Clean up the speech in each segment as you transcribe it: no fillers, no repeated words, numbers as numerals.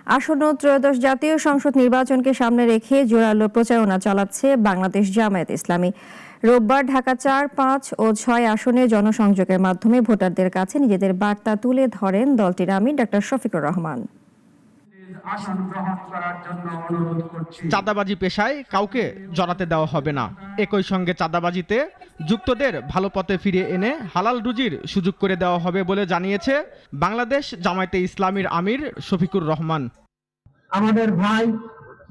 আসন্ন ত্রয়োদশ জাতীয় সংসদ নির্বাচনকে সামনে রেখে জোরালো প্রচারণা চালাচ্ছে বাংলাদেশ জামায়াত ইসলামী। রোববার ঢাকা ৪, ৫ ও ৬ আসনে জনসংযোগের মাধ্যমে ভোটারদের কাছে নিজেদের বার্তা তুলে ধরেন দলটির আমির ডা. শফিকুর রহমান। চাঁদাবাজি পেশায় কাউকে জড়াতে দেওয়া হবে না, একই সঙ্গে চাঁদাবাজিতে যুক্তদের ভালো পথে ফিরিয়ে এনে হালাল রুজির সুযোগ করে দেওয়া হবে বলে জানিয়েছে বাংলাদেশ জামায়াতে ইসলামীর আমির শফিকুর রহমান। আমাদের ভাই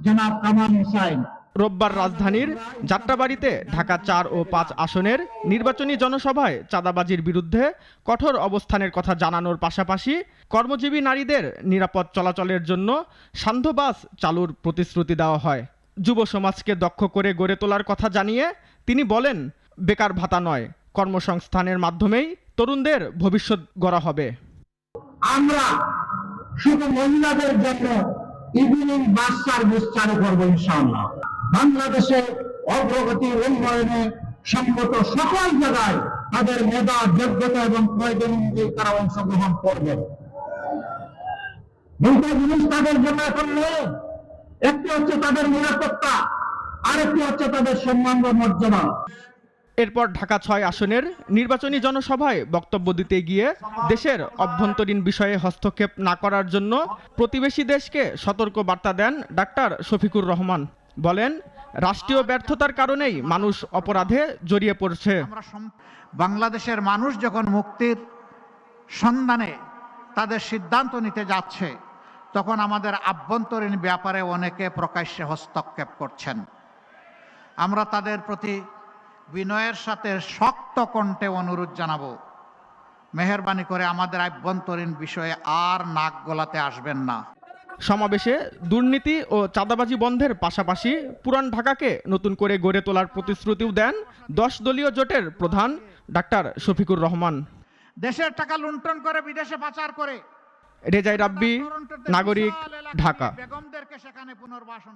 জনাব কামাল হোসেন রোববার রাজধানীর যাত্রাবাড়িতে ঢাকা ৪ ও ৫ আসনের নির্বাচনী জনসভায় চাঁদাবাজির বিরুদ্ধে কঠোর অবস্থানের কথা জানানোর পাশাপাশি কর্মজীবী নারীদের নিরাপদ চলাচলের জন্য সান্ধ্য বাস চালুর প্রতিশ্রুতি দেওয়া হয়। যুব সমাজকে দক্ষ করে গড়ে তোলার কথা জানিয়ে তিনি বলেন, বেকার ভাতা নয়, কর্মসংস্থানের মাধ্যমেই তরুণদের ভবিষ্যৎ গড়া হবে। আমরা শুধু মহিলাদের জন্য ইভিনিং বাস সার্ভিস চালু করবো ইনশাআল্লাহ। বাংলাদেশে অগ্রগতি উন্নয়নে সম্মত সকল জায়গায় তাদের মেধা, যোগ্যতা এবং প্রয়োজন অনুযায়ী তারা অংশগ্রহণ করবে। দুটো জিনিস তাদের জন্য এখন নেই, একটি হচ্ছে তাদের নিরাপত্তা, আরেকটি হচ্ছে তাদের সম্মান বা মর্যাদা। এরপর ঢাকা ৬ আসনের নির্বাচনী জনসভায় বক্তব্য দিতে গিয়ে দেশের অভ্যন্তরীণ বিষয়ে হস্তক্ষেপ না করার জন্য প্রতিবেশী দেশকে সতর্ক বার্তা দেন ডাক্তার শফিকুর রহমান। বলেন, রাষ্ট্রীয় ব্যর্থতার কারণেই মানুষ অপরাধে জড়িয়ে পড়ছে। বাংলাদেশের মানুষ যখন মুক্তির সন্ধানে তাদের সিদ্ধান্ত নিতে যাচ্ছে, তখন আমাদের আভ্যন্তরীণ ব্যাপারে অনেকে প্রকাশ্যে হস্তক্ষেপ করছেন। আমরা তাদের প্রতি বিনয়ের সাথে শক্ত কণ্ঠে অনুরোধ জানাবো, মেহেরবানি করে আমাদের আভ্যন্তরীণ বিষয়ে আর নাক গলাতে আসবেন না। সমাবেশে দুর্নীতি ও চাঁদাবাজি বন্ধের পাশাপাশি পুরান ঢাকাকে নতুন করে গড়ে তোলার প্রতিশ্রুতিও দেন 10 দলীয় জোটের প্রধান ডাক্তার শফিকুর রহমান। দেশের টাকা লুণ্ঠন করে বিদেশে পাচার করে রেজাই রাব্বি, নাগরিক, ঢাকা। বেগমদেরকে সেখানে পুনর্বাসন